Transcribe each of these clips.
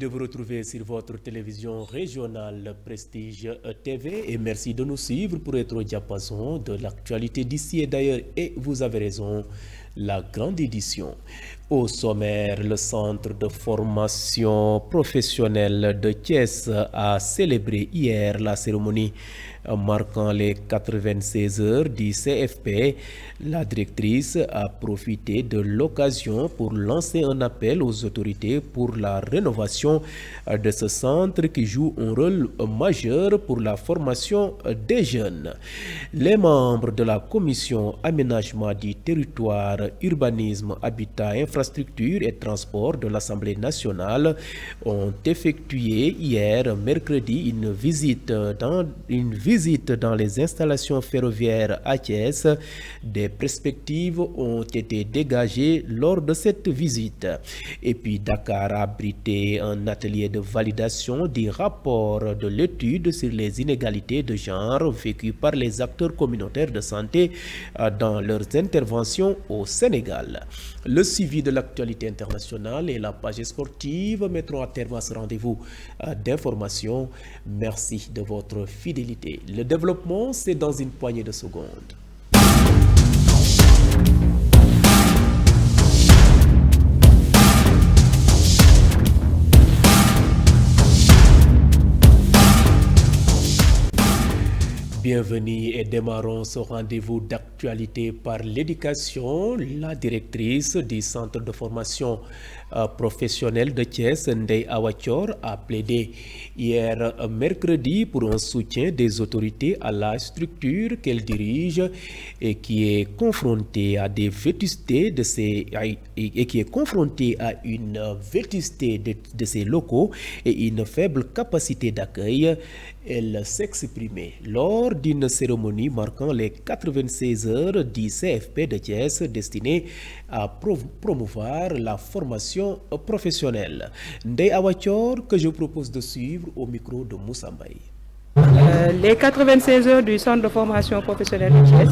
de vous retrouver sur votre télévision régionale Prestige TV et merci de nous suivre pour être au diapason de l'actualité d'ici et d'ailleurs. Et vous avez raison, la grande édition. Au sommaire, le centre de formation professionnelle de Thiès a célébré hier la cérémonie marquant les 96 heures du CFP. La directrice a profité de l'occasion pour lancer un appel aux autorités pour la rénovation de ce centre qui joue un rôle majeur pour la formation des jeunes. Les membres de la commission aménagement du territoire, urbanisme, habitat, infrastructure et transport de l'Assemblée nationale ont effectué hier mercredi une visite dans les installations ferroviaires à Thiès. Des perspectives ont été dégagées lors de cette visite. Et puis Dakar a abrité un atelier de validation du rapport de l'étude sur les inégalités de genre vécues par les acteurs communautaires de santé dans leurs interventions au Sénégal. Le suivi de l'actualité internationale et la page sportive mettront à terme à ce rendez-vous d'information. Merci de votre fidélité. Le développement, c'est dans une poignée de secondes. Bienvenue et démarrons ce rendez-vous d'actualité par l'éducation. La directrice du centre de formation professionnelle de Thiès, Ndeye Awa Thior, a plaidé hier mercredi pour un soutien des autorités à la structure qu'elle dirige et qui est confrontée à des vétustés de ses de ses locaux et une faible capacité d'accueil. Elle s'exprimait lors d'une cérémonie marquant les 96 heures du CFP de Thiès destinée à promouvoir la formation professionnelle. Ndeye Awa Thior, que je propose de suivre au micro de Moussa Mbaye. Les 96 heures du centre de formation professionnelle de Thiès,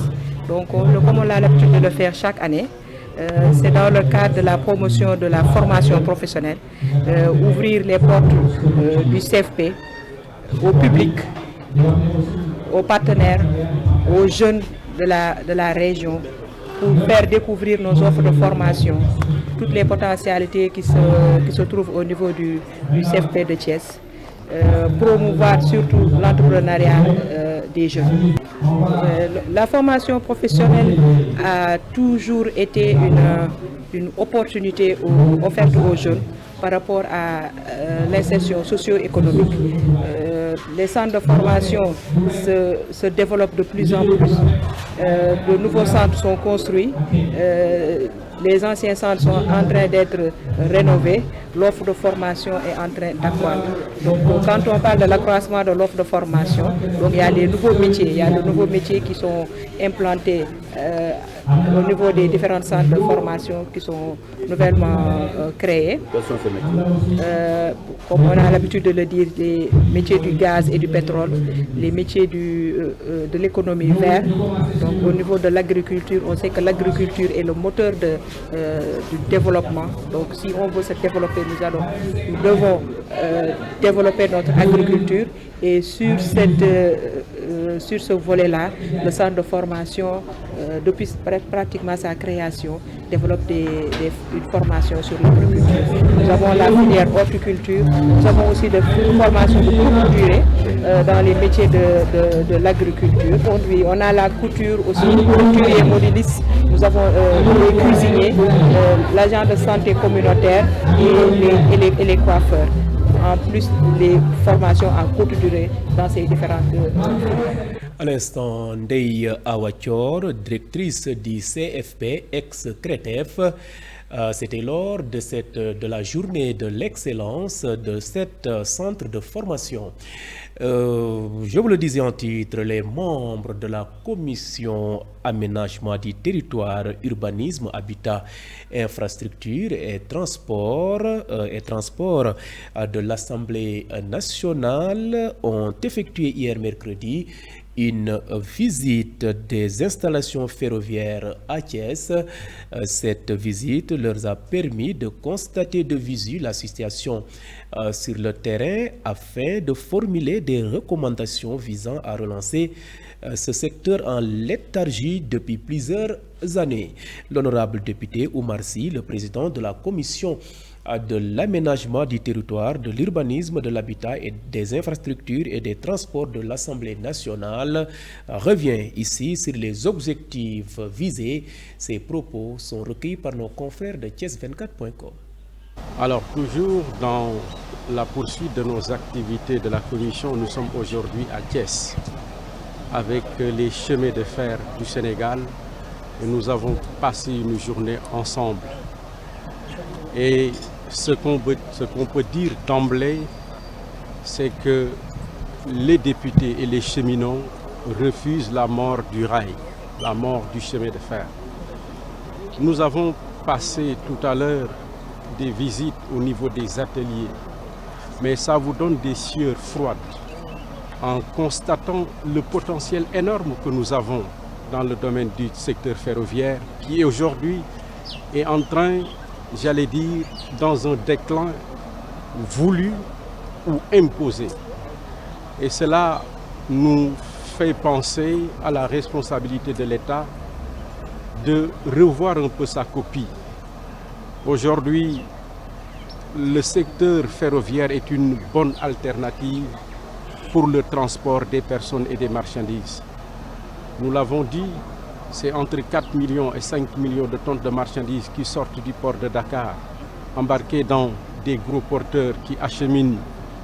donc comme on a l'habitude de le faire chaque année, c'est dans le cadre de la promotion de la formation professionnelle, ouvrir les portes du CFP au public, aux partenaires, aux jeunes de la région pour faire découvrir nos offres de formation, toutes les potentialités qui se trouvent au niveau du CFP de Thiès, promouvoir surtout l'entrepreneuriat des jeunes. La formation professionnelle a toujours été une opportunité offerte aux jeunes par rapport à l'insertion socio-économique. Les centres de formation se développent de plus en plus. De nouveaux centres sont construits. Les anciens centres sont en train d'être rénovés. L'offre de formation est en train d'accroître. Donc, quand on parle de l'accroissement de l'offre de formation, donc il y a les nouveaux métiers. Il y a de nouveaux métiers qui sont implantés au niveau des différents centres de formation qui sont nouvellement créés. Quels sont ces métiers? Comme on a l'habitude de le dire, les métiers du gaz et du pétrole, les métiers de l'économie verte. Donc au niveau de l'agriculture, on sait que l'agriculture est le moteur du développement. Donc si on veut se développer, nous devons développer notre agriculture. Et sur ce volet-là, le centre de formation, depuis pratiquement sa création, développe une formation sur l'agriculture. Nous avons la filière horticulture, nous avons aussi des formations de courte durée dans les métiers de l'agriculture. On a la couture aussi, couturier modéliste, nous avons les cuisiniers, l'agent de santé communautaire et les coiffeurs. En plus les formations en courte durée dans ces différentes... À l'instant, Ndeye Awa Thior, directrice du CFP ex-CRETEF, c'était lors de la journée de l'excellence de cet centre de formation. Je vous le disais en titre, les membres de la commission aménagement du territoire, urbanisme, habitat, infrastructure et transport de l'Assemblée nationale ont effectué hier mercredi une visite des installations ferroviaires à Thiès. Cette visite leur a permis de constater de visu la situation sur le terrain afin de formuler des recommandations visant à relancer ce secteur en léthargie depuis plusieurs années. L'honorable député Oumar Sy, le président de la commission de l'aménagement du territoire, de l'urbanisme, de l'habitat et des infrastructures et des transports de l'Assemblée nationale, revient ici sur les objectifs visés. Ces propos sont recueillis par nos confrères de Thiès24.com. Alors, toujours dans la poursuite de nos activités de la commission, nous sommes aujourd'hui à Thiès avec les chemins de fer du Sénégal et nous avons passé une journée ensemble. Et ce qu'on peut dire d'emblée, c'est que les députés et les cheminots refusent la mort du rail, la mort du chemin de fer. Nous avons passé tout à l'heure des visites au niveau des ateliers, mais ça vous donne des sueurs froides en constatant le potentiel énorme que nous avons dans le domaine du secteur ferroviaire qui aujourd'hui est en train, j'allais dire, dans un déclin voulu ou imposé. Et cela nous fait penser à la responsabilité de l'État de revoir un peu sa copie. Aujourd'hui, le secteur ferroviaire est une bonne alternative pour le transport des personnes et des marchandises. Nous l'avons dit, c'est entre 4 millions et 5 millions de tonnes de marchandises qui sortent du port de Dakar, embarquées dans des gros porteurs qui acheminent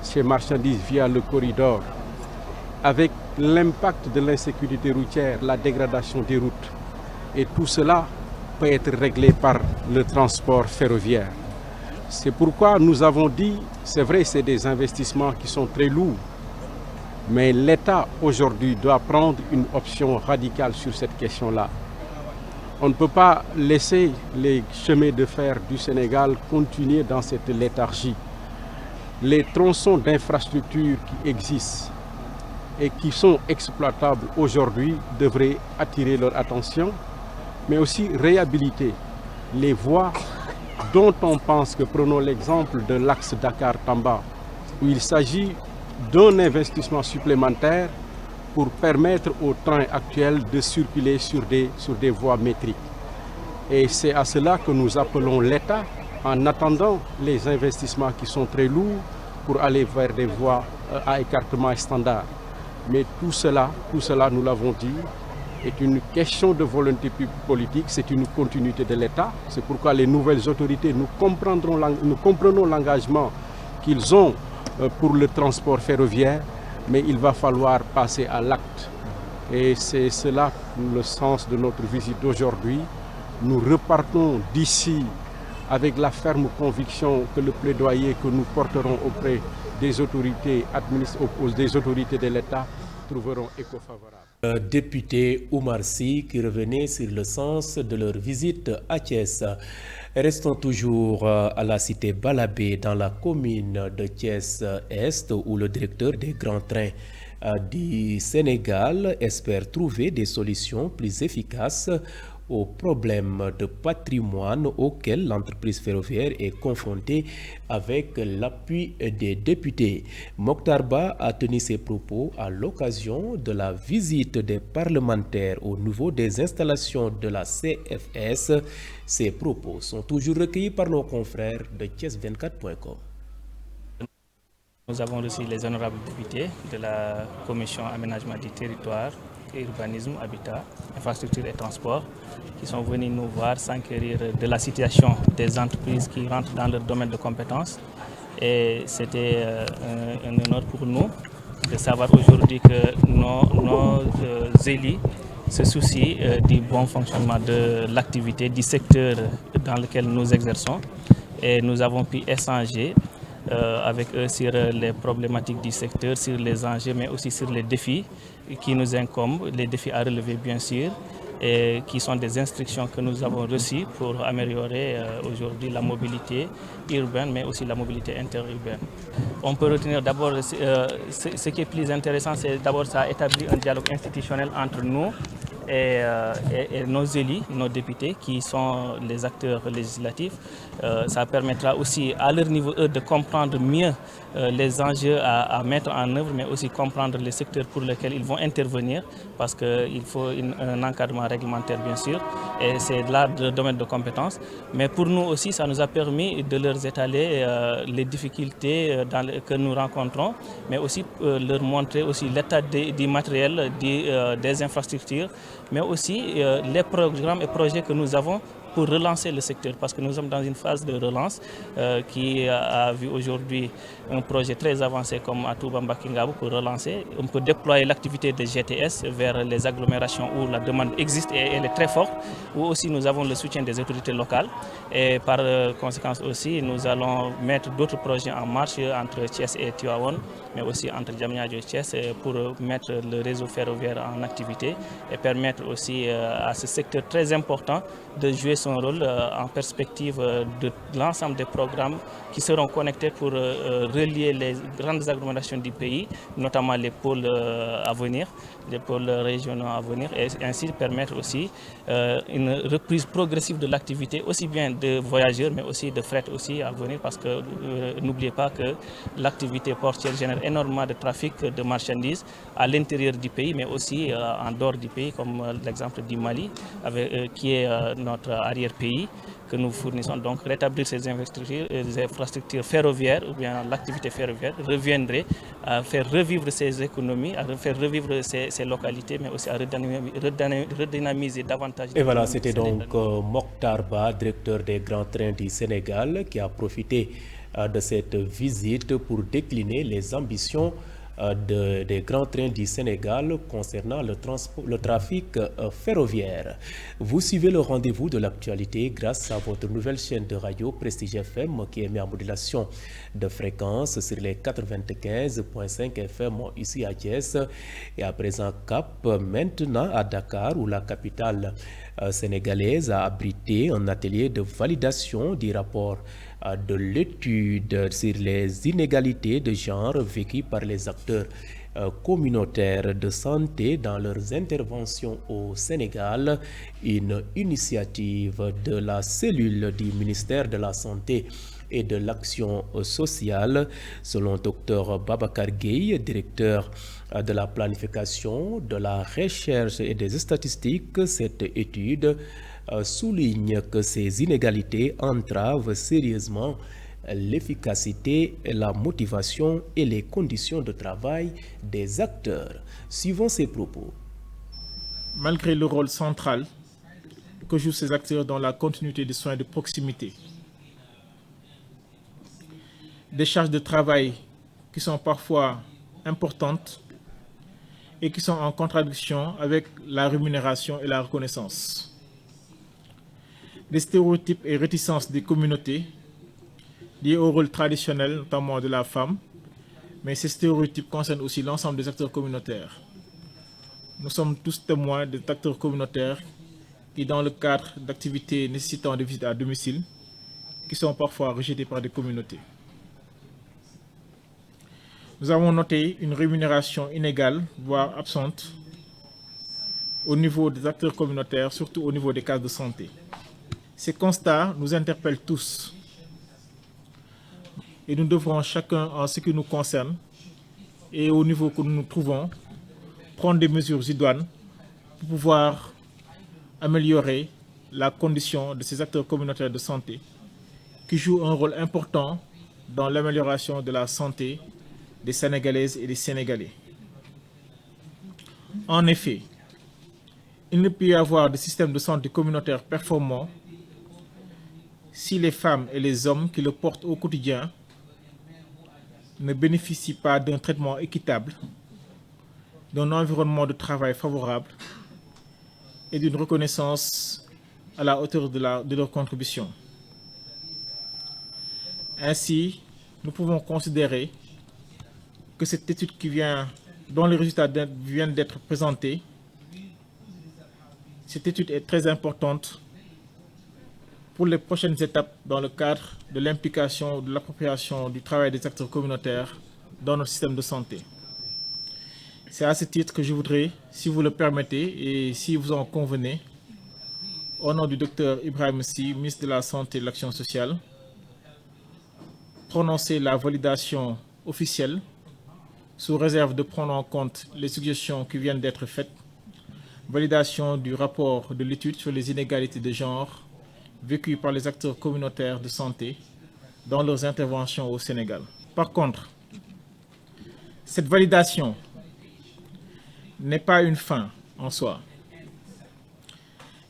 ces marchandises via le corridor. Avec l'impact de l'insécurité routière, la dégradation des routes. Et tout cela peut être réglé par le transport ferroviaire. C'est pourquoi nous avons dit, c'est vrai, c'est des investissements qui sont très lourds, mais l'État aujourd'hui doit prendre une option radicale sur cette question-là. On ne peut pas laisser les chemins de fer du Sénégal continuer dans cette léthargie. Les tronçons d'infrastructures qui existent et qui sont exploitables aujourd'hui devraient attirer leur attention, mais aussi réhabiliter les voies dont on pense que, prenons l'exemple de l'axe Dakar-Tamba, où il s'agit d'un investissement supplémentaire pour permettre aux trains actuels de circuler sur des voies métriques. Et c'est à cela que nous appelons l'État, en attendant les investissements qui sont très lourds, pour aller vers des voies à écartement standard. Mais tout cela, nous l'avons dit, est une question de volonté politique, c'est une continuité de l'État. C'est pourquoi les nouvelles autorités, nous comprenons l'engagement qu'ils ont pour le transport ferroviaire, mais il va falloir passer à l'acte. Et c'est cela le sens de notre visite d'aujourd'hui. Nous repartons d'ici avec la ferme conviction que le plaidoyer que nous porterons auprès des autorités de l'État trouveront écho favorable. Député Oumar Sy qui revenait sur le sens de leur visite à Thiès. Restons toujours à la cité Balabé dans la commune de Thiès-Est où le directeur des grands trains du Sénégal espère trouver des solutions plus efficaces aux problèmes de patrimoine auxquels l'entreprise ferroviaire est confrontée avec l'appui des députés. Mokhtar Ba a tenu ses propos à l'occasion de la visite des parlementaires au niveau des installations de la CFS. Ces propos sont toujours recueillis par nos confrères de Thiès24.com. Nous avons reçu les honorables députés de la commission aménagement du territoire, urbanisme, habitat, infrastructure et transport qui sont venus nous voir s'enquérir de la situation des entreprises qui rentrent dans leur domaine de compétences. Et c'était un honneur pour nous de savoir aujourd'hui que nos élus se soucient du bon fonctionnement de l'activité, du secteur dans lequel nous exerçons. Et nous avons pu échanger avec eux sur les problématiques du secteur, sur les enjeux, mais aussi sur les défis qui nous incombent, les défis à relever bien sûr, et qui sont des instructions que nous avons reçues pour améliorer aujourd'hui la mobilité urbaine, mais aussi la mobilité interurbaine. On peut retenir d'abord ce qui est plus intéressant, c'est d'abord ça a établi un dialogue institutionnel entre nous et nos élus, nos députés qui sont les acteurs législatifs. Ça permettra aussi à leur niveau de comprendre mieux les enjeux à mettre en œuvre, mais aussi comprendre les secteurs pour lesquels ils vont intervenir, parce qu'il faut un encadrement réglementaire bien sûr, et c'est là le domaine de compétences. Mais pour nous aussi, ça nous a permis de leur étaler les difficultés que nous rencontrons, mais aussi leur montrer aussi l'état du matériel, des infrastructures, mais aussi les programmes et projets que nous avons pour relancer le secteur, parce que nous sommes dans une phase de relance qui a vu aujourd'hui un projet très avancé comme à Touba-Mbakingabou pour relancer. On peut déployer l'activité de GTS vers les agglomérations où la demande existe et elle est très forte, où aussi nous avons le soutien des autorités locales. Et par conséquence aussi, nous allons mettre d'autres projets en marche entre Thiès et Tivaouane, mais aussi entre Diamniadio et Thiès pour mettre le réseau ferroviaire en activité et permettre aussi à ce secteur très important de jouer son rôle en perspective de l'ensemble des programmes qui seront connectés pour relier les grandes agglomérations du pays, notamment les pôles à venir, les pôles régionaux à venir, et ainsi permettre aussi une reprise progressive de l'activité, aussi bien de voyageurs, mais aussi de fret aussi à venir, parce que n'oubliez pas que l'activité portuaire génère énormément de trafic de marchandises à l'intérieur du pays, mais aussi en dehors du pays, comme l'exemple du Mali, qui est notre arrière-pays que nous fournissons. Donc rétablir ces infrastructures ferroviaires ou bien l'activité ferroviaire reviendrait à faire revivre ces économies, à faire revivre ces localités, mais aussi à redynamiser davantage. Et voilà, c'était donc Mokhtar Ba, directeur des grands trains du Sénégal, qui a profité de cette visite pour décliner les ambitions des grands trains du Sénégal concernant le trafic ferroviaire. Vous suivez le rendez-vous de l'actualité grâce à votre nouvelle chaîne de radio Prestige FM qui émet en modulation de fréquence sur les 95.5 FM ici à Thiès et à présent cap maintenant à Dakar où la capitale sénégalaise a abrité un atelier de validation du rapport de l'étude sur les inégalités de genre vécues par les acteurs communautaires de santé dans leurs interventions au Sénégal, une initiative de la cellule du ministère de la Santé et de l'Action sociale. Selon Dr Babacar Gueye, directeur de la planification, de la recherche et des statistiques, cette étude souligne que ces inégalités entravent sérieusement l'efficacité, la motivation et les conditions de travail des acteurs. Suivons ces propos. Malgré le rôle central que jouent ces acteurs dans la continuité des soins de proximité, des charges de travail qui sont parfois importantes et qui sont en contradiction avec la rémunération et la reconnaissance. Des stéréotypes et réticences des communautés liés au rôle traditionnel, notamment de la femme, mais ces stéréotypes concernent aussi l'ensemble des acteurs communautaires. Nous sommes tous témoins des acteurs communautaires qui, dans le cadre d'activités nécessitant des visites à domicile, qui sont parfois rejetés par des communautés. Nous avons noté une rémunération inégale, voire absente, au niveau des acteurs communautaires, surtout au niveau des cases de santé. Ces constats nous interpellent tous et nous devrons chacun, en ce qui nous concerne et au niveau que nous nous trouvons, prendre des mesures idoines pour pouvoir améliorer la condition de ces acteurs communautaires de santé qui jouent un rôle important dans l'amélioration de la santé des Sénégalaises et des Sénégalais. En effet, il ne peut y avoir de système de santé communautaire performant si les femmes et les hommes qui le portent au quotidien ne bénéficient pas d'un traitement équitable, d'un environnement de travail favorable et d'une reconnaissance à la hauteur de leur contribution. Ainsi, nous pouvons considérer que cette étude dont les résultats viennent d'être présentés cette étude est très importante pour les prochaines étapes dans le cadre de l'implication ou de l'appropriation du travail des acteurs communautaires dans notre système de santé. C'est à ce titre que je voudrais, si vous le permettez et si vous en convenez, au nom du Dr Ibrahim Sy, ministre de la Santé et de l'Action sociale, prononcer la validation officielle sous réserve de prendre en compte les suggestions qui viennent d'être faites, validation du rapport de l'étude sur les inégalités de genre vécues par les acteurs communautaires de santé dans leurs interventions au Sénégal. Par contre, cette validation n'est pas une fin en soi.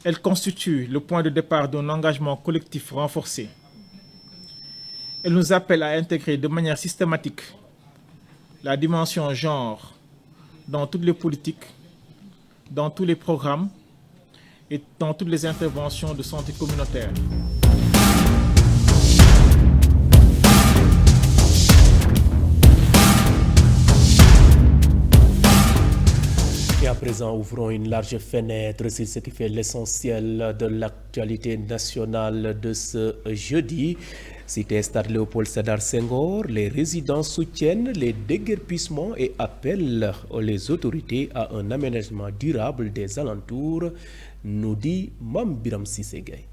Elle constitue le point de départ d'un engagement collectif renforcé. Elle nous appelle à intégrer de manière systématique la dimension genre dans toutes les politiques, dans tous les programmes et dans toutes les interventions de santé communautaire. Et à présent, ouvrons une large fenêtre sur ce qui fait l'essentiel de l'actualité nationale de ce jeudi. Cité Stade Léopold Sédar Senghor, les résidents soutiennent les déguerpissements et appellent les autorités à un aménagement durable des alentours, nous dit Mam Biram Sissegay.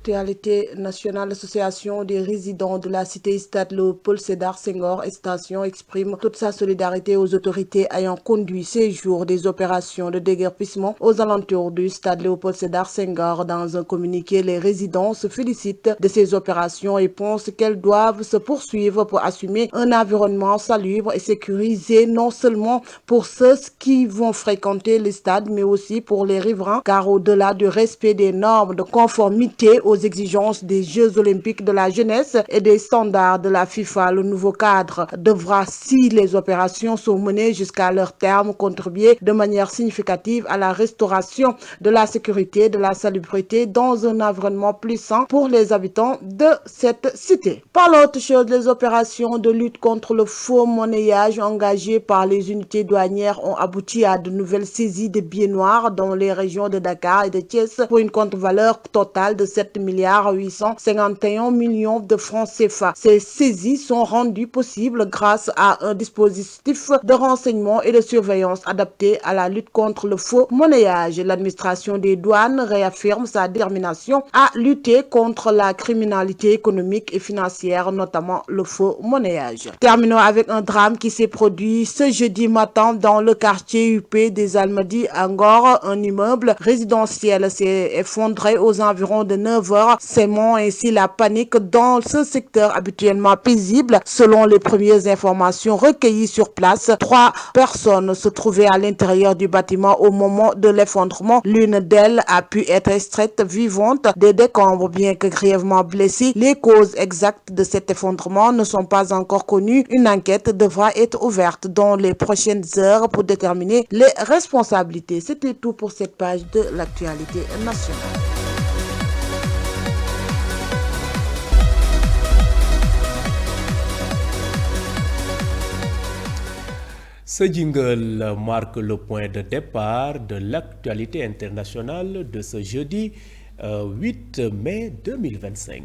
L'actualité nationale, l'association des résidents de la cité Stade Léopold Sédar Senghor Extension exprime toute sa solidarité aux autorités ayant conduit ces jours des opérations de déguerpissement aux alentours du Stade Léopold Sédar Senghor. Dans un communiqué, les résidents se félicitent de ces opérations et pensent qu'elles doivent se poursuivre pour assumer un environnement salubre et sécurisé, non seulement pour ceux qui vont fréquenter les stades, mais aussi pour les riverains, car au-delà du respect des normes de conformité aux exigences des Jeux olympiques de la jeunesse et des standards de la FIFA, le nouveau cadre devra, si les opérations sont menées jusqu'à leur terme, contribuer de manière significative à la restauration de la sécurité, de la salubrité dans un environnement plus sain pour les habitants de cette cité. Par l'autre chose, les opérations de lutte contre le faux monnayage engagées par les unités douanières ont abouti à de nouvelles saisies de billets noirs dans les régions de Dakar et de Thiès pour une contre-valeur totale de 7,851 milliards de francs CFA. Ces saisies sont rendues possibles grâce à un dispositif de renseignement et de surveillance adapté à la lutte contre le faux monnayage. L'administration des douanes réaffirme sa détermination à lutter contre la criminalité économique et financière, notamment le faux monnayage. Terminons avec un drame qui s'est produit ce jeudi matin dans le quartier UP des Almadies à Ngor. Un immeuble résidentiel s'est effondré aux environs de 9 heures, sémant ainsi la panique dans ce secteur habituellement paisible. Selon les premières informations recueillies sur place, 3 personnes se trouvaient à l'intérieur du bâtiment au moment de l'effondrement. L'une d'elles a pu être extraite vivante des décombres, bien que grièvement blessée. Les causes exactes de cet effondrement ne sont pas encore connues. Une enquête devra être ouverte dans les prochaines heures pour déterminer les responsabilités. C'était tout pour cette page de l'actualité nationale. Ce jingle marque le point de départ de l'actualité internationale de ce jeudi 8 mai 2025.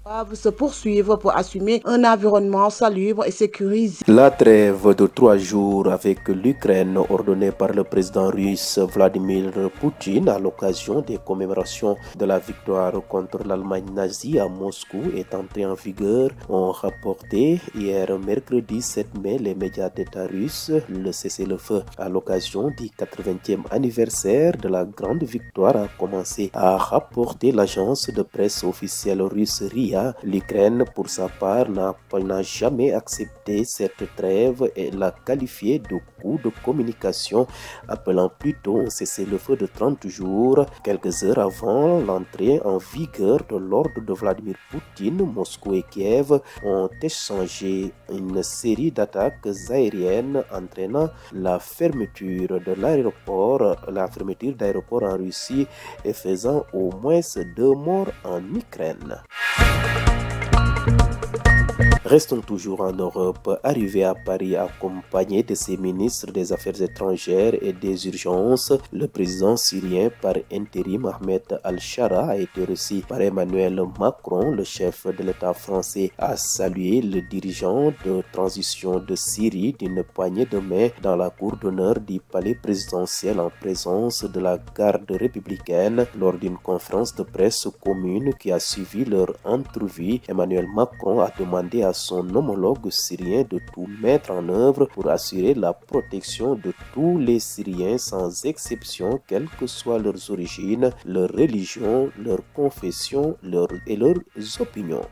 Doivent se poursuivre pour assumer un environnement salubre et sécurisé. La trêve de 3 jours avec l'Ukraine ordonnée par le président russe Vladimir Poutine à l'occasion des commémorations de la victoire contre l'Allemagne nazie à Moscou est entrée en vigueur, ont rapporté hier mercredi 7 mai les médias d'État russes. Le cessez-le-feu à l'occasion du 80e anniversaire de la grande victoire a commencé à rapporter l'agence de presse officielle russe RIA. L'Ukraine, pour sa part, n'a jamais accepté cette trêve et l'a qualifiée de coup de communication, appelant plutôt un cessez-le-feu de 30 jours. Quelques heures avant l'entrée en vigueur de l'ordre de Vladimir Poutine, Moscou et Kiev ont échangé une série d'attaques aériennes entraînant la fermeture d'aéroports en Russie et faisant au moins 2 morts en Ukraine. Restons toujours en Europe. Arrivé à Paris accompagné de ses ministres des Affaires étrangères et des urgences, le président syrien par intérim Ahmed Al-Shara a été reçu par Emmanuel Macron. Le chef de l'État français a salué le dirigeant de transition de Syrie d'une poignée de main dans la cour d'honneur du palais présidentiel en présence de la garde républicaine. Lors d'une conférence de presse commune qui a suivi leur entrevue, Emmanuel Macron a demandé à son homologue syrien de tout mettre en œuvre pour assurer la protection de tous les Syriens sans exception, quelles que soient leurs origines, leur religion, leur confession et leurs opinions.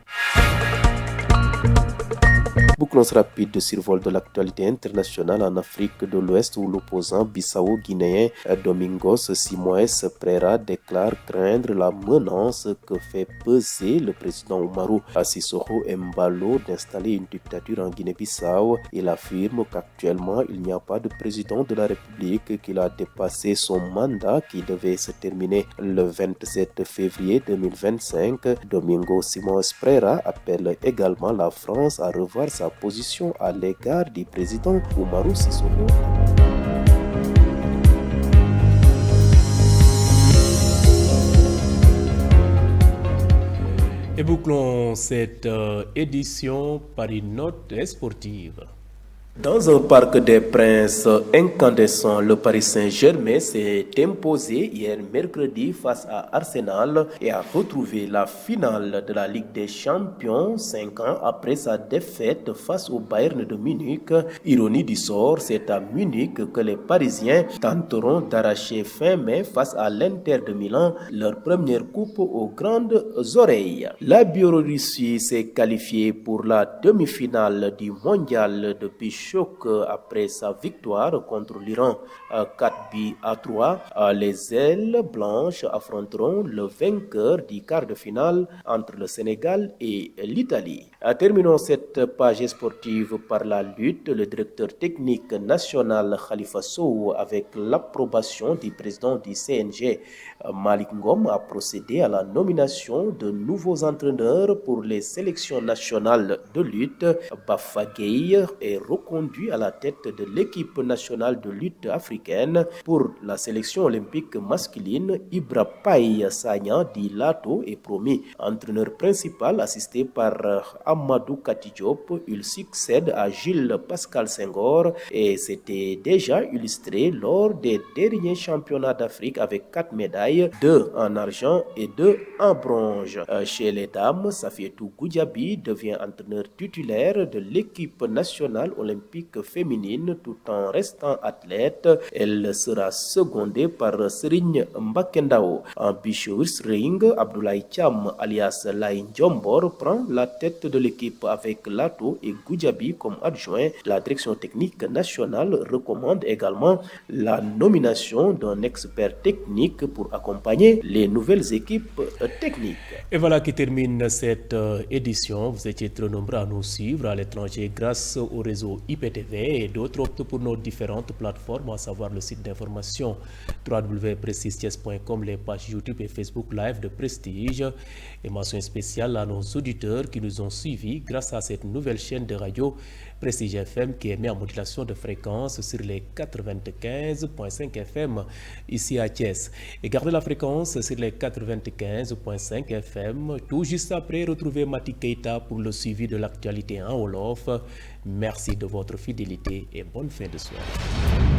Bouclons rapide de survol de l'actualité internationale en Afrique de l'Ouest où l'opposant bissau-guinéen Domingos Simoes Pereira déclare craindre la menace que fait peser le président Umaru Sissoco Embalo d'installer une dictature en Guinée-Bissau. Il affirme qu'actuellement il n'y a pas de président de la République, qu'il a dépassé son mandat qui devait se terminer le 27 février 2025. Domingos Simoes Pereira appelle également la France à revoir sa position à l'égard du président Umaru Sissoco. Et bouclons cette édition par une note sportive. Dans un parc des Princes incandescent, le Paris Saint-Germain s'est imposé hier mercredi face à Arsenal et a retrouvé la finale de la Ligue des Champions 5 ans après sa défaite face au Bayern de Munich. Ironie du sort, c'est à Munich que les Parisiens tenteront d'arracher fin mai face à l'Inter de Milan leur première coupe aux grandes oreilles. La Biélorussie s'est qualifiée pour la demi-finale du mondial depuis choc après sa victoire contre l'Iran 4-3. Les ailes blanches affronteront le vainqueur du quart de finale entre le Sénégal et l'Italie. Terminons cette page sportive par la lutte. Le directeur technique national Khalifa Sow, avec l'approbation du président du CNG Malick Ngom, a procédé à la nomination de nouveaux entraîneurs pour les sélections nationales de lutte. Bafa Gueye est reconduit à la tête de l'équipe nationale de lutte africaine. Pour la sélection olympique masculine, Ibra Paye Sagna dit Lato est promu entraîneur principal assisté par Amadou Kati Diop. Il succède à Gilles Pascal Senghor et c'était déjà illustré lors des derniers championnats d'Afrique avec 4 médailles, 2 en argent et 2 en bronze. Chez les dames, Safietou Goudiaby devient entraîneur titulaire de l'équipe nationale olympique féminine tout en restant athlète. Elle sera secondée par Serigne Mbakendao. En beach wrestling, Abdoulaye Thiam alias Laye Ndiombor prend la tête de l'équipe avec Lato et Goudiaby comme adjoint. La direction technique nationale recommande également la nomination d'un expert technique pour accompagner les nouvelles équipes techniques. Et voilà qui termine cette édition. Vous étiez très nombreux à nous suivre à l'étranger grâce au réseau IPTV et d'autres optent pour nos différentes plateformes, à savoir le site d'information www.prestigethies.com, les pages YouTube et Facebook Live de Prestige. Et mention spéciale à nos auditeurs qui nous ont suivis grâce à cette nouvelle chaîne de radio Prestige FM qui émet en modulation de fréquence sur les 95.5 FM ici à Thiès. Et gardez la fréquence sur les 95.5 FM. Tout juste après, retrouvez Mati Keita pour le suivi de l'actualité en Wolof. Merci de votre fidélité et bonne fin de soirée.